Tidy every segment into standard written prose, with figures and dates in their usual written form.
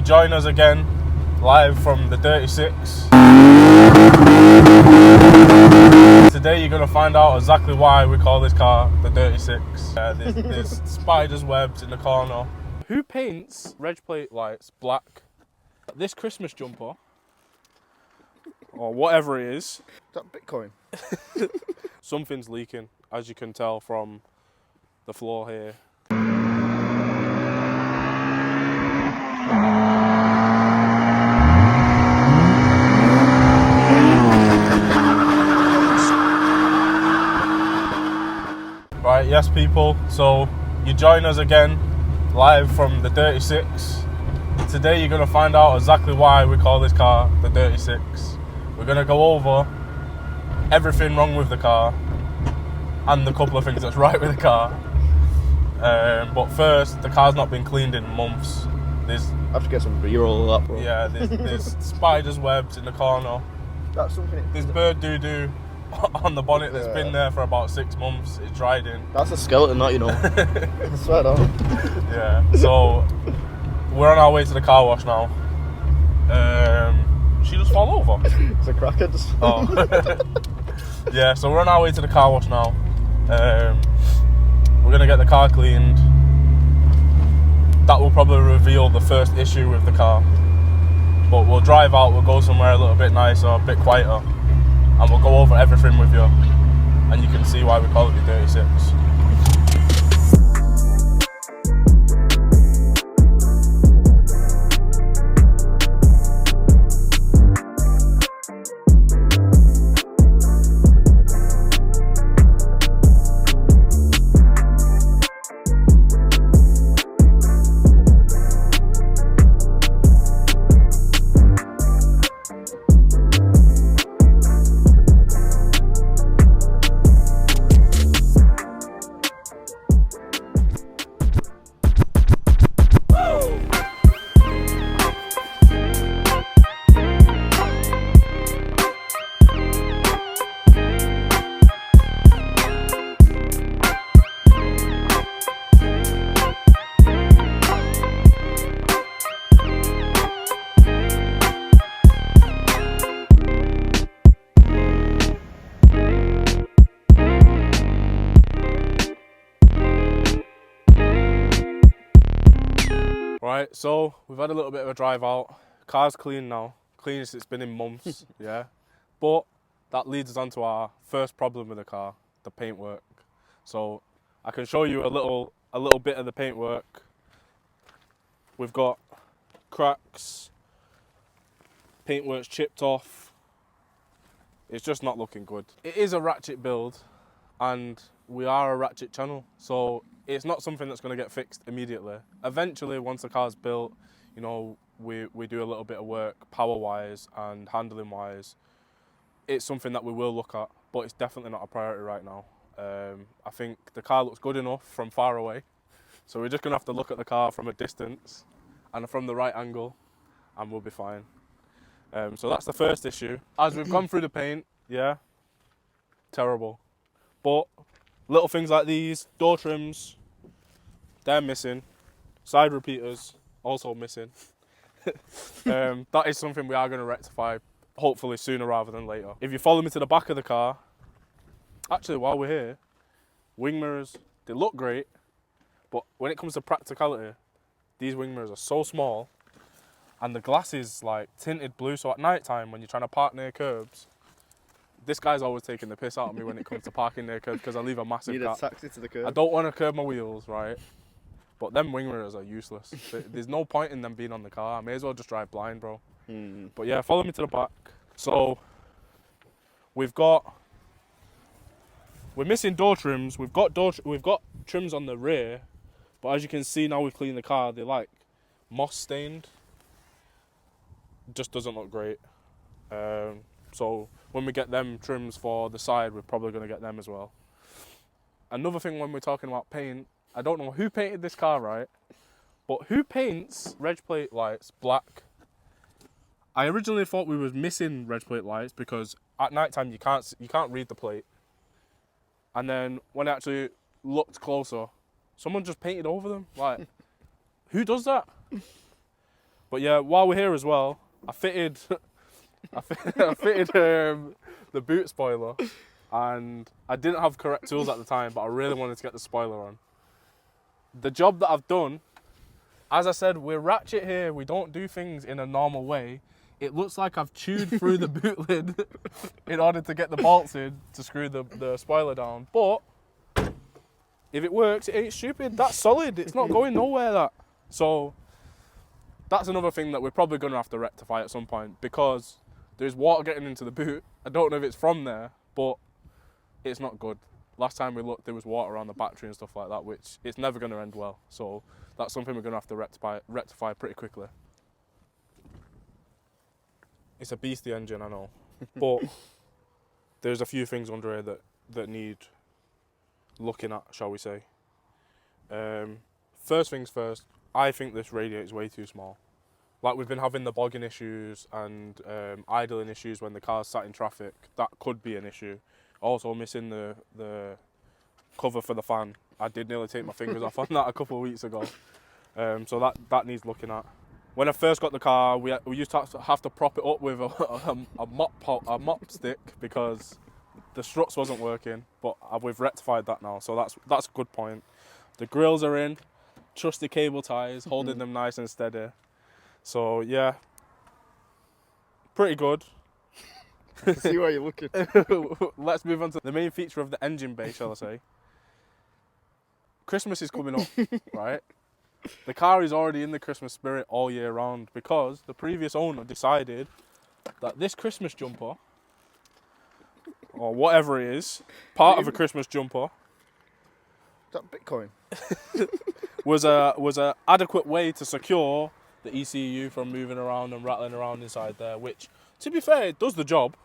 you join us again, live from the 36. Today you're going to find out exactly why we call this car the 36. There's spiders' webs in the corner. Who paints reg plate lights black? This Christmas jumper, or whatever it is. Is that Bitcoin? Something's leaking, as you can tell from the floor here. Right, yes people, so you join us again, live from the 36. Today you're going to find out exactly why we call this car the 36. We're going to go over everything wrong with the car and the couple of things that's right with the car. But first, the car's not been cleaned in months. I have to get some B-roll of that, bro. Yeah, there's spiders' webs in the corner. That's something. There's bird doo-doo on the bonnet that's been there for about 6 months. It's dried in. That's a skeleton, that, you know. I swear down. Yeah, so we're on our way to the car wash now. She just fall over. It's a cracker. Oh. Yeah, so we're on our way to the car wash now. We're gonna get the car cleaned. That will probably reveal the first issue with the car. But we'll drive out, we'll go somewhere a little bit nicer, a bit quieter, and we'll go over everything with you. And you can see why we call it the 36. Right, so we've had a little bit of a drive out. Car's clean now, cleanest it's been in months, yeah. But that leads us on to our first problem with the car, the paintwork. So I can show you a little bit of the paintwork. We've got cracks, paintwork's chipped off. It's just not looking good. It is a ratchet build, and we are a ratchet channel, so it's not something that's going to get fixed immediately. Eventually, once the car's built, you know, we do a little bit of work power-wise and handling-wise. It's something that we will look at, but it's definitely not a priority right now. I think the car looks good enough from far away, so we're just going to have to look at the car from a distance and from the right angle, and we'll be fine. So that's the first issue. As we've gone through the paint, yeah, terrible. But little things like these, door trims, they're missing. Side repeaters, also missing. That is something we are going to rectify, hopefully sooner rather than later. If you follow me to the back of the car, actually while we're here, wing mirrors, they look great, but when it comes to practicality, these wing mirrors are so small, and the glass is like tinted blue, so at night time when you're trying to park near curbs, this guy's always taking the piss out of me when it comes to parking near curbs because I leave a massive gap. Taxi to the curb. I don't want to curb my wheels, right? But them wing mirrors are useless. There's no point in them being on the car. I may as well just drive blind, bro. But yeah, follow me to the back. So we're missing door trims. We've got trims on the rear, but as you can see now we've cleaned the car, they're like moss stained. Just doesn't look great. So when we get them trims for the side, we're probably going to get them as well. Another thing when we're talking about paint, I don't know who painted this car, right? But who paints reg plate lights black? I originally thought we were missing reg plate lights because at night time you can't read the plate. And then when I actually looked closer, someone just painted over them. Like, who does that? But yeah, while we're here as well, I fitted the boot spoiler, and I didn't have correct tools at the time, but I really wanted to get the spoiler on. The job that I've done, as I said, we're ratchet here. We don't do things in a normal way. It looks like I've chewed through the boot lid in order to get the bolts in to screw the spoiler down. But if it works, it ain't stupid. That's solid. It's not going nowhere, that. So that's another thing that we're probably going to have to rectify at some point, because there's water getting into the boot. I don't know if it's from there, but it's not good. Last time we looked, there was water around the battery and stuff like that, which it's never going to end well. So that's something we're going to have to rectify pretty quickly. It's a beastie engine, I know, but there's a few things under here that need looking at, shall we say. First things first, I think this radiator is way too small. Like, we've been having the bogging issues and idling issues when the car's sat in traffic. That could be an issue. Also missing the cover for the fan. I did nearly take my fingers off on that a couple of weeks ago. So that needs looking at. When I first got the car, we used to have to prop it up with a mop stick because the struts wasn't working. But we've rectified that now, so that's a good point. The grills are in, trusty cable ties, holding them nice and steady. So yeah, pretty good. I see why you're looking. Let's move on to the main feature of the engine bay, shall I say. Christmas is coming up, right? The car is already in the Christmas spirit all year round because the previous owner decided that this Christmas jumper, or whatever it is, part of a Christmas jumper, Is that Bitcoin? was a adequate way to secure the ECU from moving around and rattling around inside there, which, to be fair, it does the job.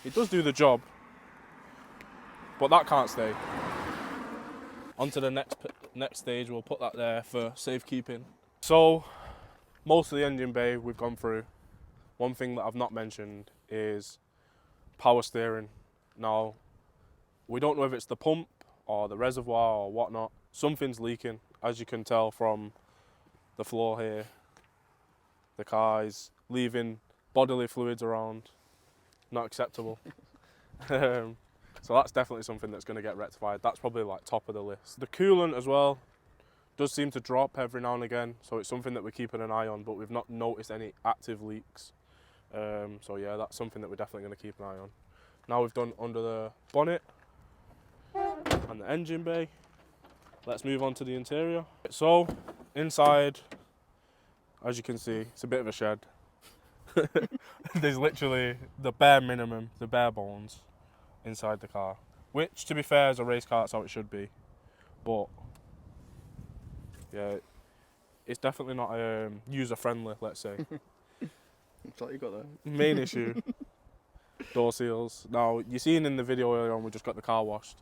It does do the job, but that can't stay. On to the next stage, we'll put that there for safekeeping. So, most of the engine bay we've gone through. One thing that I've not mentioned is power steering. Now, we don't know if it's the pump or the reservoir or whatnot. Something's leaking, as you can tell from the floor here. The car is leaving bodily fluids around. Not acceptable. So that's definitely something that's going to get rectified. That's probably like top of the list. The coolant as well does seem to drop every now and again, so it's something that we're keeping an eye on, but we've not noticed any active leaks. So yeah, that's something that we're definitely going to keep an eye on. Now we've done under the bonnet and the engine bay. Let's move on to the interior. So inside, as you can see, it's a bit of a shed. There's literally the bare minimum, the bare bones inside the car, which, to be fair, as a race car, that's how it should be. But yeah, it's definitely not user friendly, let's say. That's what you got there. Main issue, door seals. Now, you seen in the video earlier on, we just got the car washed.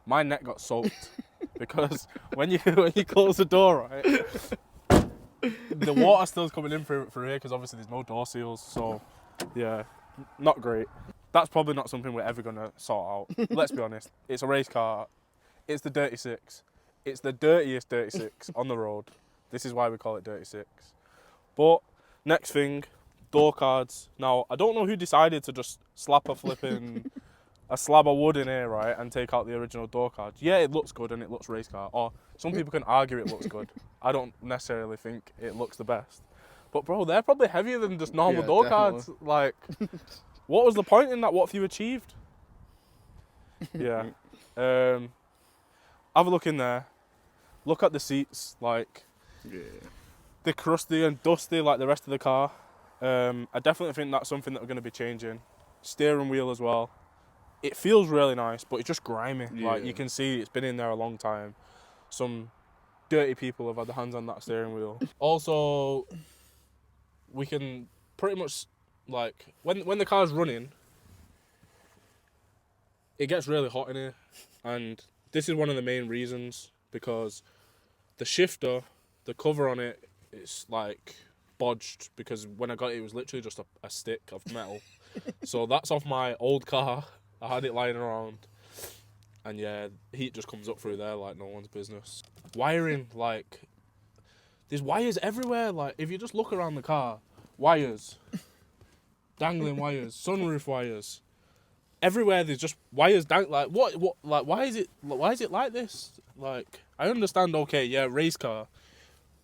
My neck got soaked because when you close the door, right, the water still's coming in through here because obviously there's no door seals. So yeah, not great. That's probably not something we're ever going to sort out. Let's be honest. It's a race car. It's the 36. It's the dirtiest 36 on the road. This is why we call it 36. But next thing, door cards. Now, I don't know who decided to just slap a slab of wood in here, right, and take out the original door cards. Yeah, it looks good and it looks race car. Or some people can argue it looks good. I don't necessarily think it looks the best. But bro, they're probably heavier than just normal door cards. Like, what was the point in that? What have you achieved? Yeah. Have a look in there. Look at the seats. Like, they're crusty and dusty like the rest of the car. I definitely think that's something that we're going to be changing. Steering wheel as well. It feels really nice, but it's just grimy. Yeah. Like, you can see it's been in there a long time. Some dirty people have had their hands on that steering wheel. Also, we can pretty much, like, when the car's running, it gets really hot in here. And this is one of the main reasons, because the shifter, the cover on it, it's like bodged, because when I got it, it was literally just a stick of metal. So that's off my old car. I had it lying around, and yeah, heat just comes up through there like no one's business. Wiring, like, There's wires everywhere. Like, if you just look around the car, wires, dangling wires, sunroof wires. Everywhere there's just wires like what like why is it like this? Like, I understand, okay, yeah, race car,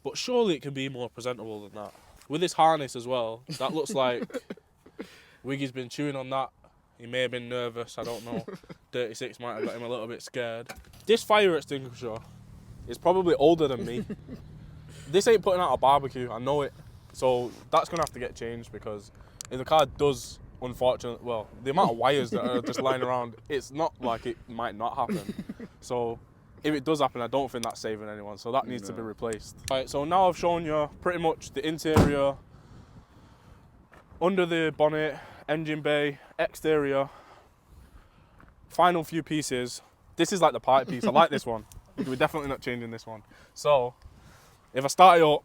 but surely it can be more presentable than that. With this harness as well, that looks like Wiggy's been chewing on that. He may have been nervous, I don't know. 36 might have got him a little bit scared. This fire extinguisher is probably older than me. This ain't putting out a barbecue, I know it. So that's gonna have to get changed, because if the car does, unfortunately, well, the amount of wires that are just lying around, it's not like it might not happen. So if it does happen, I don't think that's saving anyone. So that needs to be replaced. Right, so now I've shown you pretty much the interior, under the bonnet, engine bay, exterior, final few pieces. This is like the party piece. I like this one. We're definitely not changing this one. So if I start it up,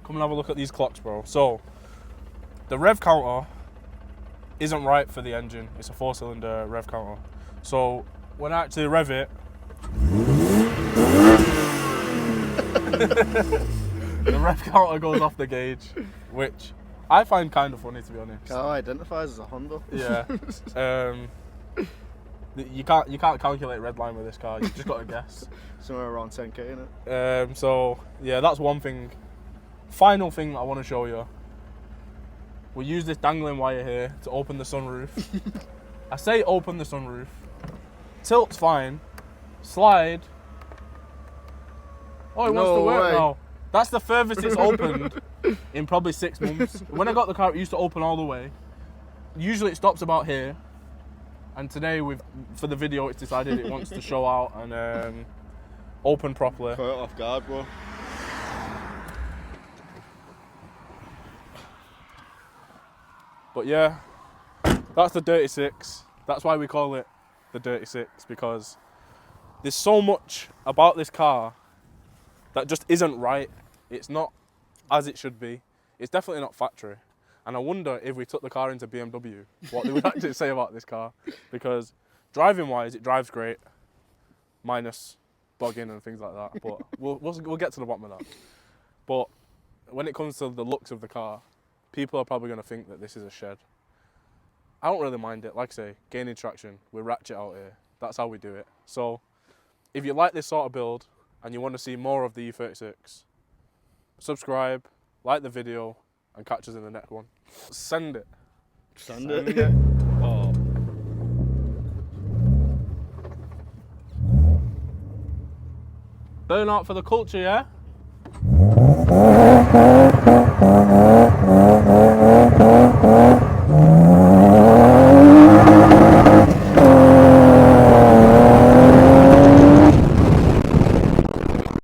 come and have a look at these clocks, bro. So the rev counter isn't right for the engine. It's a 4-cylinder rev counter. So when I actually rev it, the rev counter goes off the gauge, which I find kind of funny, to be honest. Car identifies as a Honda. Yeah. You can't calculate red line with this car. You just got to guess. Somewhere around 10k in it. So yeah, that's one thing. Final thing that I want to show you. We use this dangling wire here to open the sunroof. I say open the sunroof. Tilt's fine. Slide. Oh, it wants to work now. That's the furthest it's opened in probably 6 months. When I got the car, it used to open all the way. Usually it stops about here. And today, for the video, it's decided it wants to show out and open properly. Put it off guard, bro. But yeah, that's the 36. That's why we call it the 36, because there's so much about this car that just isn't right. It's not as it should be. It's definitely not factory. And I wonder if we took the car into BMW, what they would actually say about this car. Because driving-wise, it drives great, minus bogging and things like that. But we'll get to the bottom of that. But when it comes to the looks of the car, people are probably going to think that this is a shed. I don't really mind it. Like I say, gaining traction, we ratchet out here. That's how we do it. So if you like this sort of build and you want to see more of the E36, subscribe, like the video, and catch us in the next one. Send it. Send it. Oh. Burn out for the culture, yeah?